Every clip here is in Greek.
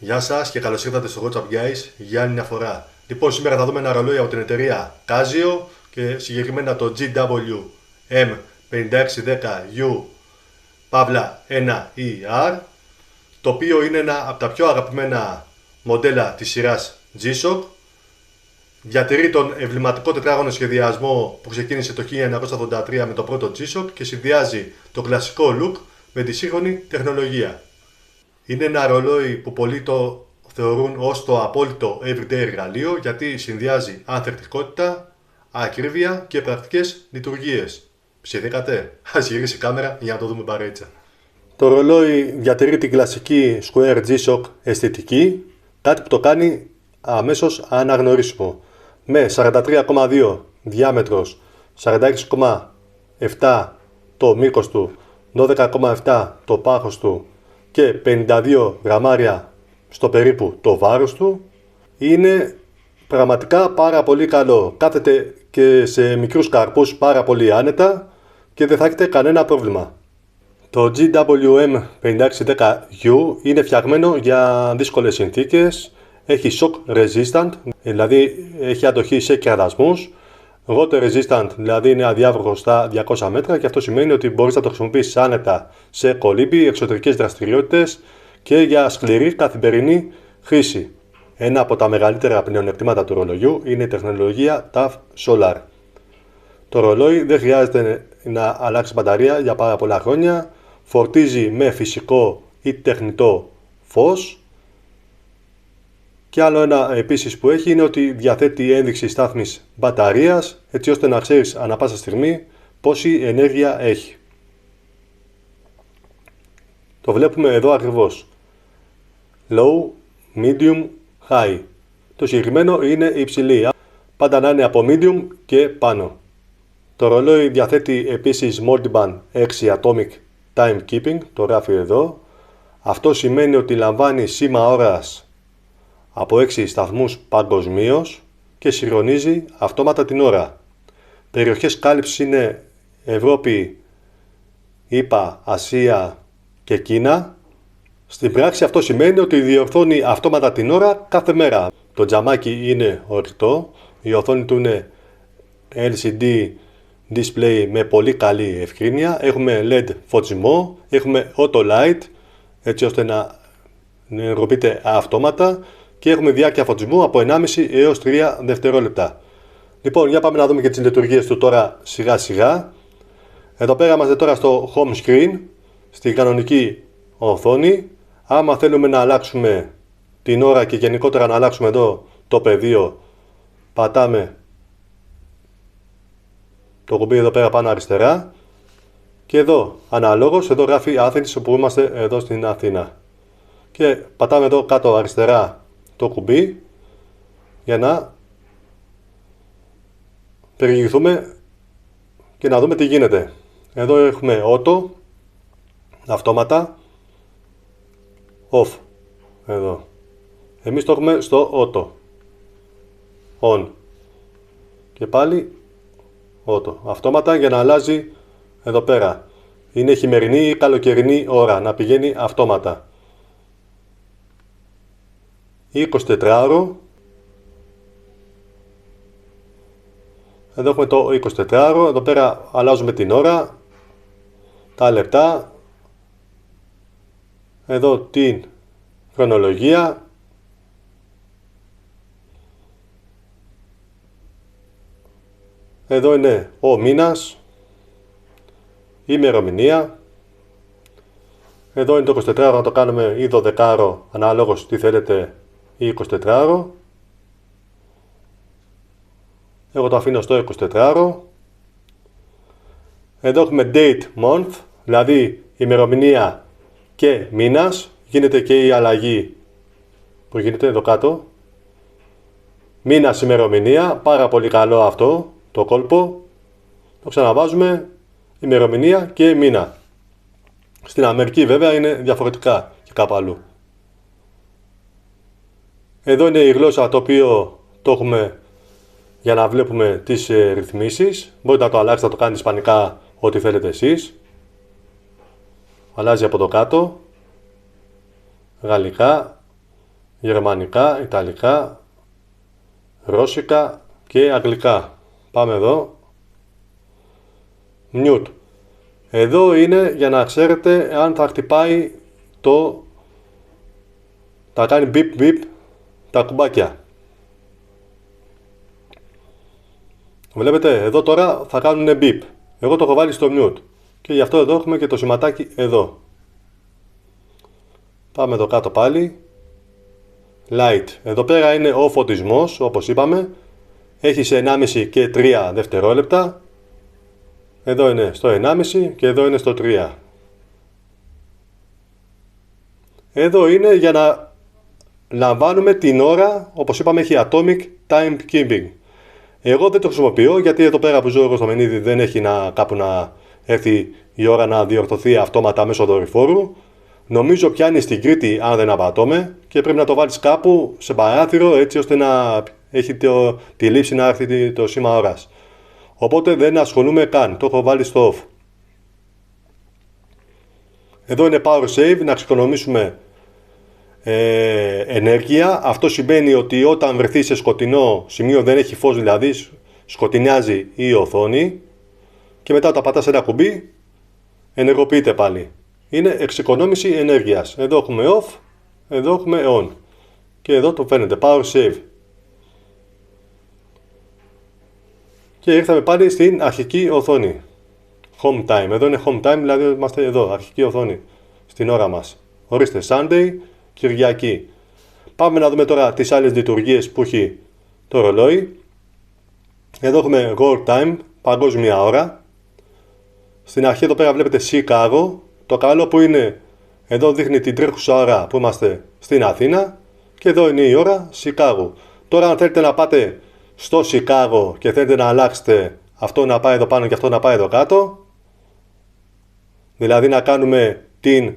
Γεια σας και καλώς ήρθατε στο WhatsApp Guys για άλλη μια φορά. Λοιπόν, σήμερα θα δούμε ένα ρολόι από την εταιρεία Casio και συγκεκριμένα το GW M5610U Παύλα 1ER, το οποίο είναι ένα από τα πιο αγαπημένα μοντέλα της σειράς G-Shock. Διατηρεί τον εμβληματικό τετράγωνο σχεδιασμό που ξεκίνησε το 1983 με το πρώτο G-Shock και συνδυάζει το κλασικό look με τη σύγχρονη τεχνολογία. Είναι ένα ρολόι που πολλοί το θεωρούν ως το απόλυτο everyday εργαλείο, γιατί συνδυάζει ανθεκτικότητα, ακρίβεια και πρακτικές λειτουργίες. Ψηθήκατε? Ας γυρίσει η κάμερα για να το δούμε παρέτσα. Το ρολόι διατηρεί την κλασική Square G-Shock αισθητική, κάτι που το κάνει αμέσως αναγνωρίσιμο. Με 43,2 διάμετρος, 46,7 το μήκος του, 12,7 το πάχος του και 52 γραμμάρια στο περίπου το βάρος του, είναι πραγματικά πάρα πολύ καλό. Κάθεται και σε μικρούς καρπούς πάρα πολύ άνετα και δεν θα έχετε κανένα πρόβλημα. Το GWM5610U είναι φτιαγμένο για δύσκολες συνθήκες, έχει shock resistant, δηλαδή έχει αντοχή σε κερδασμούς, water resistant, δηλαδή είναι αδιάβροχο στα 200 μέτρα, και αυτό σημαίνει ότι μπορείς να το χρησιμοποιήσεις άνετα σε κολύμπι, εξωτερικές δραστηριότητες και για σκληρή καθημερινή χρήση. Ένα από τα μεγαλύτερα πλεονεκτήματα του ρολογιού είναι η τεχνολογία TAF Solar. Το ρολόι δεν χρειάζεται να αλλάξει μπαταρία για πάρα πολλά χρόνια, φορτίζει με φυσικό ή τεχνητό φως. Και άλλο ένα επίσης που έχει είναι ότι διαθέτει ένδειξη στάθμης μπαταρίας, έτσι ώστε να ξέρεις ανά πάσα στιγμή πόση ενέργεια έχει. Το βλέπουμε εδώ ακριβώς. Low, medium, high. Το συγκεκριμένο είναι υψηλή. Πάντα να είναι από medium και πάνω. Το ρολόι διαθέτει επίσης Multiband 6 Atomic Timekeeping, το γράφει εδώ. Αυτό σημαίνει ότι λαμβάνει σήμα ώρας από 6 σταθμούς παγκοσμίως και συγχρονίζει αυτόματα την ώρα. Περιοχές κάλυψης είναι Ευρώπη, ΗΠΑ, Ασία και Κίνα. Στην πράξη αυτό σημαίνει ότι διορθώνει αυτόματα την ώρα κάθε μέρα. Το τζαμάκι είναι ορυκτό, η οθόνη του είναι LCD display με πολύ καλή ευκρίνεια, έχουμε LED φωτισμό, έχουμε auto light έτσι ώστε να ενεργοποιείται αυτόματα και έχουμε διάρκεια φωτισμού από 1,5 έως 3 δευτερόλεπτα. Λοιπόν, για πάμε να δούμε και τις λειτουργίες του τώρα σιγά σιγά. Εδώ πέρα είμαστε τώρα στο home screen, στην κανονική οθόνη. Άμα θέλουμε να αλλάξουμε την ώρα και γενικότερα να αλλάξουμε εδώ το πεδίο, πατάμε το κουμπί εδώ πέρα πάνω αριστερά και εδώ αναλόγως, εδώ γράφει Athens που είμαστε εδώ στην Αθήνα. Και πατάμε εδώ κάτω αριστερά το κουμπί για να περιηγηθούμε και να δούμε τι γίνεται. Εδώ έχουμε auto, αυτόματα, off, εδώ. Εμείς το έχουμε στο auto, on και πάλι auto, αυτόματα για να αλλάζει εδώ πέρα. Είναι χειμερινή ή καλοκαιρινή ώρα, να πηγαίνει αυτόματα. 24ωρο. Εδώ έχουμε το 24ωρο, εδώ πέρα αλλάζουμε την ώρα, τα λεπτά, εδώ την χρονολογία, εδώ είναι ο μήνας, η ημερομηνία, εδώ είναι το 24ωρο, να το κάνουμε ή 12ωρο, ανάλογος τι θέλετε, ή 24ωρο. Εγώ το αφήνω στο 24ωρο. Εδώ έχουμε date month, δηλαδή ημερομηνία και μήνας. Γίνεται και η αλλαγή που γίνεται εδώ κάτω. Μήνας ημερομηνία, πάρα πολύ καλό αυτό το κόλπο. Το ξαναβάζουμε, ημερομηνία και μήνα. Στην Αμερική βέβαια είναι διαφορετικά και κάπου αλλού. Εδώ είναι η γλώσσα το οποίο το έχουμε για να βλέπουμε τις ρυθμίσεις. Μπορείτε να το αλλάξετε, να το κάνετε ισπανικά, ό,τι θέλετε εσείς. Αλλάζει από το κάτω. Γαλλικά. γερμανικά, ιταλικά, ρώσικα και αγγλικά. Πάμε εδώ. Mute. Εδώ είναι για να ξέρετε αν θα χτυπάει θα κάνει beep beep τα κουμπάκια. Βλέπετε, εδώ τώρα θα κάνουν beep. Εγώ το έχω βάλει στο mute. Και γι' αυτό εδώ έχουμε και το σηματάκι εδώ. Πάμε εδώ κάτω πάλι. Light. Εδώ πέρα είναι ο φωτισμός, όπως είπαμε. Έχει σε 1,5 και 3 δευτερόλεπτα. Εδώ είναι στο 1,5 και εδώ είναι στο 3. Εδώ είναι για να λαμβάνουμε την ώρα, όπως είπαμε έχει Atomic Timekeeping. Εγώ δεν το χρησιμοποιώ γιατί εδώ πέρα που ζω εγώ στο Μενίδη δεν έχει κάπου να έρθει η ώρα να διορθωθεί αυτόματα μέσω δορυφόρου. Νομίζω πιάνει στην Κρήτη αν δεν απατώμε και πρέπει να το βάλεις κάπου σε παράθυρο έτσι ώστε να έχει τη λήψη να έρθει το σήμα ώρας. Οπότε δεν ασχολούμαι καν, το έχω βάλει στο off. Εδώ είναι Power Save, να εξοικονομήσουμε ενέργεια. Αυτό σημαίνει ότι όταν βρεθεί σε σκοτεινό σημείο, δεν έχει φως δηλαδή, σκοτεινιάζει η οθόνη και μετά όταν πατάς ένα κουμπί ενεργοποιείται πάλι. Είναι εξοικονόμηση ενέργειας. Εδώ έχουμε off, εδώ έχουμε on και εδώ το φαίνεται Power Save. Και ήρθαμε πάλι στην αρχική οθόνη. Home time. Εδώ είναι home time, δηλαδή είμαστε εδώ, αρχική οθόνη, στην ώρα μας. Ορίστε, Sunday, Κυριακή. Πάμε να δούμε τώρα τις άλλες λειτουργίες που έχει το ρολόι. Εδώ έχουμε World Time, παγκόσμια ώρα. Στην αρχή εδώ πέρα βλέπετε Chicago. Το καλό που είναι, εδώ δείχνει την τρέχουσα ώρα που είμαστε στην Αθήνα. Και εδώ είναι η ώρα Chicago. Τώρα αν θέλετε να πάτε στο Chicago και θέλετε να αλλάξετε αυτό να πάει εδώ πάνω και αυτό να πάει εδώ κάτω, δηλαδή να κάνουμε την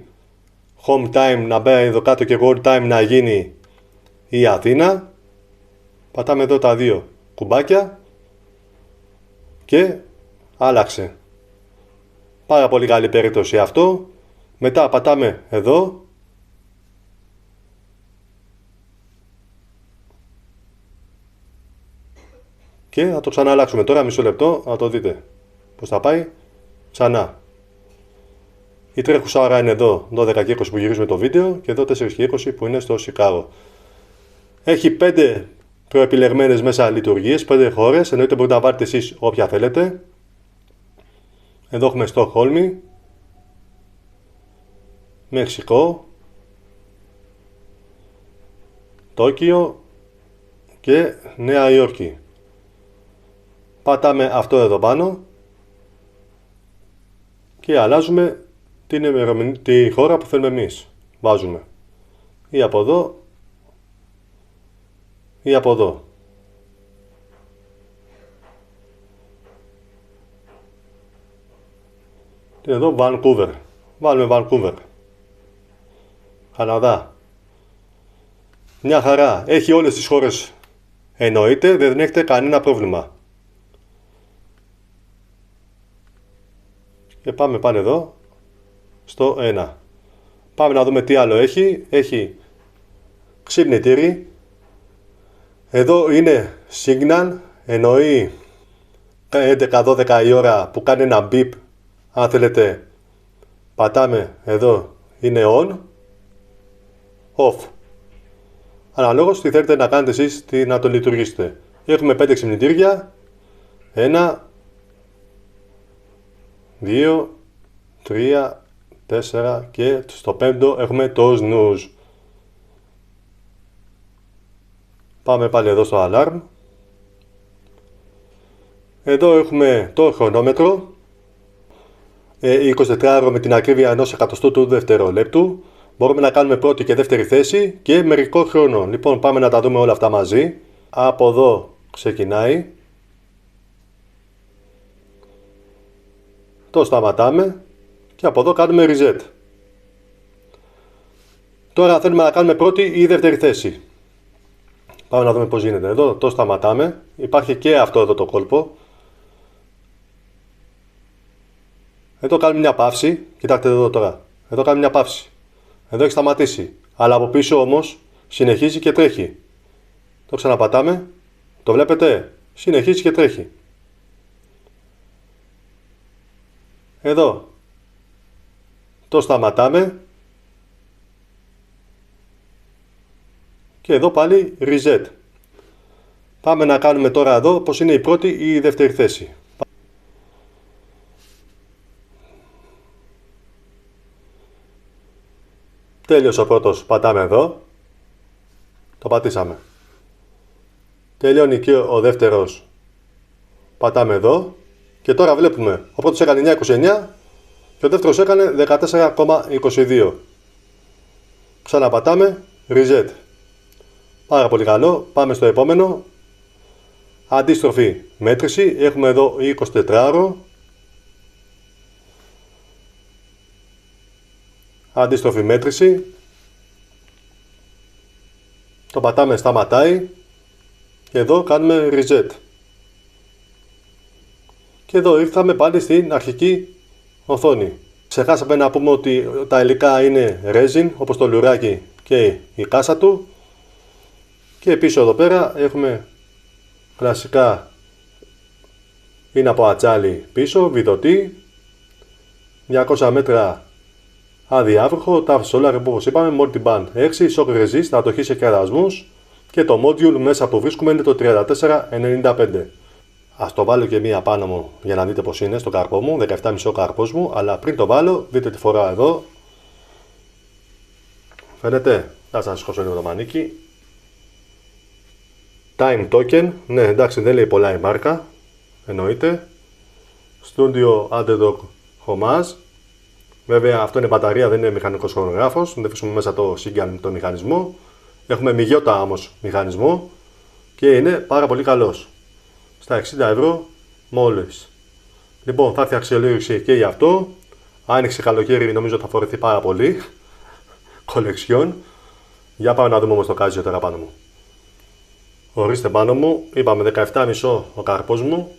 home time να πάει εδώ κάτω και world time να γίνει η Αθήνα, πατάμε εδώ τα δύο κουμπάκια και άλλαξε. Πάρα πολύ καλή περίπτωση αυτό. Μετά πατάμε εδώ και θα το ξανααλλάξουμε τώρα, μισό λεπτό, να το δείτε πώς θα πάει. Ξανά. Η τρέχουσα ώρα είναι εδώ, 12 και 20 που γυρίζουμε το βίντεο και εδώ 4 και 20 που είναι στο Chicago. Έχει 5 προεπιλεγμένες μέσα λειτουργίες, 5 χώρες, εννοείται μπορείτε να βάλετε εσείς όποια θέλετε. Εδώ έχουμε Στοκχόλμη, Μεξικό, Τόκιο και Νέα Υόρκη. Πατάμε αυτό εδώ πάνω και αλλάζουμε τη χώρα που θέλουμε εμείς. Βάζουμε ή από εδώ ή από εδώ. Και εδώ Vancouver. Βάλουμε Vancouver. Καναδά. Μια χαρά. Έχει όλες τις χώρες εννοείται, δεν έχετε κανένα πρόβλημα. Και πάμε πάλι εδώ στο 1. Πάμε να δούμε τι άλλο έχει. Έχει ξυπνητήρι. Εδώ είναι signal. Εννοεί 11-12 η ώρα που κάνει ένα beep. Αν θέλετε πατάμε εδώ, είναι on, off. Αναλόγως τι θέλετε να κάνετε εσείς, να το λειτουργήσετε. Έχουμε 5 ξυπνητήρια. 1, 2, 3, 4 και στο 5ο έχουμε το snooze. Πάμε πάλι εδώ στο alarm. Εδώ έχουμε το χρονόμετρο. 24ωρο με την ακρίβεια ενός εκατοστού του δευτερολέπτου. Μπορούμε να κάνουμε πρώτη και δεύτερη θέση και μερικό χρόνο. Λοιπόν, πάμε να τα δούμε όλα αυτά μαζί. Από εδώ ξεκινάει. Το σταματάμε και από εδώ κάνουμε reset. Τώρα θέλουμε να κάνουμε πρώτη ή δεύτερη θέση. Πάμε να δούμε πώς γίνεται. Εδώ το σταματάμε. Υπάρχει και αυτό εδώ το κόλπο. Εδώ κάνουμε μια παύση. Κοιτάξτε εδώ τώρα. Εδώ κάνουμε μια παύση. Εδώ έχει σταματήσει. Αλλά από πίσω όμως συνεχίζει και τρέχει. Το ξαναπατάμε. Το βλέπετε. Συνεχίζει και τρέχει. Εδώ. Το σταματάμε. Και εδώ πάλι reset. Πάμε να κάνουμε τώρα εδώ πως είναι η πρώτη ή η δεύτερη θέση. Τέλειωσε ο πρώτος, πατάμε εδώ. Το πατήσαμε. Τελειώνει και ο δεύτερος. Πατάμε εδώ. Και τώρα βλέπουμε, ο πρώτος έκανε 9,29 και ο δεύτερος έκανε 14,22. Ξαναπατάμε, reset. Πάρα πολύ καλό, πάμε στο επόμενο. Αντίστροφη μέτρηση, έχουμε εδώ 24ωρο. Αντίστροφη μέτρηση. Το πατάμε, σταματάει. Και εδώ κάνουμε reset. Και εδώ ήρθαμε πάλι στην αρχική οθόνη. Ξεχάσαμε να πούμε ότι τα υλικά είναι resin, όπως το λουράκι και η κάσα του. Και πίσω εδώ πέρα έχουμε κλασικά, είναι από ατσάλι πίσω, βιδωτή, 200 μέτρα αδιάβροχο, TAF Solar όπως είπαμε, Multiband 6, Shock Resist, αντοχή σε κερασμούς και το module μέσα που βρίσκουμε είναι το 3495. Ας το βάλω και μία πάνω μου για να δείτε πως είναι στο καρπό μου, 17,5 καρπός μου, αλλά πριν το βάλω δείτε τη φορά εδώ. Φαίνεται, θα σας σηκώσω λίγο το μανίκι. Time Token, ναι εντάξει δεν λέει πολλά η μάρκα, εννοείται. Studio Underdog Homage. Βέβαια αυτό είναι μπαταρία, δεν είναι μηχανικός χρονογράφος, δεν βρίσκουμε μέσα το Sigan το μηχανισμό. Έχουμε μιγιώτα όμως μηχανισμό και είναι πάρα πολύ καλός. Στα 60€ μόλις. Λοιπόν, θα έρθει αξιολόγηση και για αυτό. Άνοιξε καλοκαίρι, νομίζω θα φορεθεί πάρα πολύ. Κολεξιόν. Για πάμε να δούμε όμως το κάζιο τώρα πάνω μου. Ορίστε πάνω μου, είπαμε 17,5 ο καρπός μου.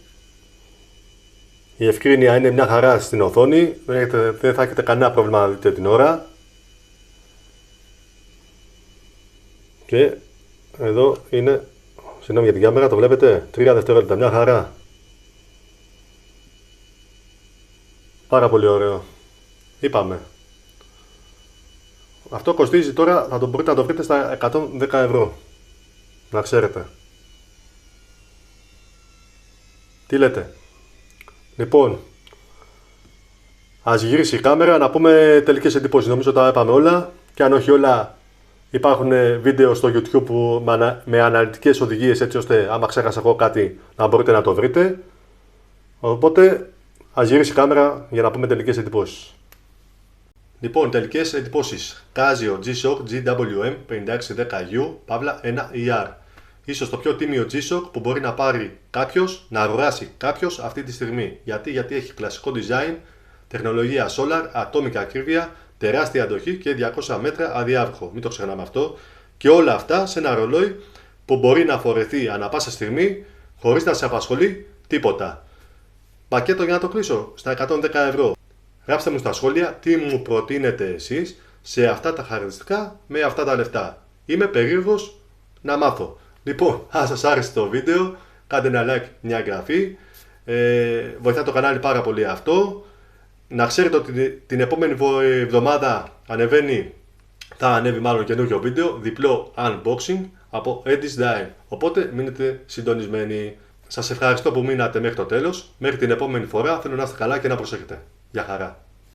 Η ευκρίνεια είναι μια χαρά στην οθόνη, δεν θα έχετε κανένα πρόβλημα να δείτε την ώρα. Και εδώ είναι, συγγνώμη για την κάμερα, το βλέπετε, 3 δευτερόλεπτα, μια χαρά. Πάρα πολύ ωραίο. Είπαμε. Αυτό κοστίζει τώρα, θα μπορείτε να το βρείτε στα 110€. Να ξέρετε. Τι λέτε. Λοιπόν, ας γυρίσει η κάμερα να πούμε τελικές εντυπώσεις. Νομίζω τα είπαμε όλα και αν όχι όλα υπάρχουν βίντεο στο YouTube που, με αναλυτικές οδηγίες έτσι ώστε άμα ξέχασα εγώ κάτι να μπορείτε να το βρείτε. Οπότε ας γυρίσει η κάμερα για να πούμε τελικές εντυπώσεις. Λοιπόν, τελικές εντυπώσεις. Casio G-Shock GWM 5610U Παύλα 1ER. Ίσως το πιο τίμιο G-Shock που μπορεί να πάρει κάποιος, να αγοράσει κάποιος αυτή τη στιγμή. Γιατί έχει κλασικό design, τεχνολογία solar, ατόμικα ακρίβεια, τεράστια αντοχή και 200 μέτρα αδιάβροχο. Μην το ξεχνάμε αυτό. Και όλα αυτά σε ένα ρολόι που μπορεί να φορεθεί ανά πάσα στιγμή χωρίς να σε απασχολεί τίποτα. Πακέτο για να το κλείσω στα 110€. Γράψτε μου στα σχόλια τι μου προτείνετε εσείς σε αυτά τα χαρακτηριστικά με αυτά τα λεφτά. Είμαι περίεργος να μάθω. Λοιπόν, αν σας άρεσε το βίντεο, κάντε ένα like, μια εγγραφή. Βοηθά το κανάλι πάρα πολύ αυτό. Να ξέρετε ότι την επόμενη εβδομάδα θα ανέβει μάλλον καινούργιο βίντεο, διπλό unboxing από Edis Dial. Οπότε μείνετε συντονισμένοι. Σας ευχαριστώ που μείνατε μέχρι το τέλος. Μέχρι την επόμενη φορά θέλω να είστε καλά και να προσέχετε. Γεια χαρά.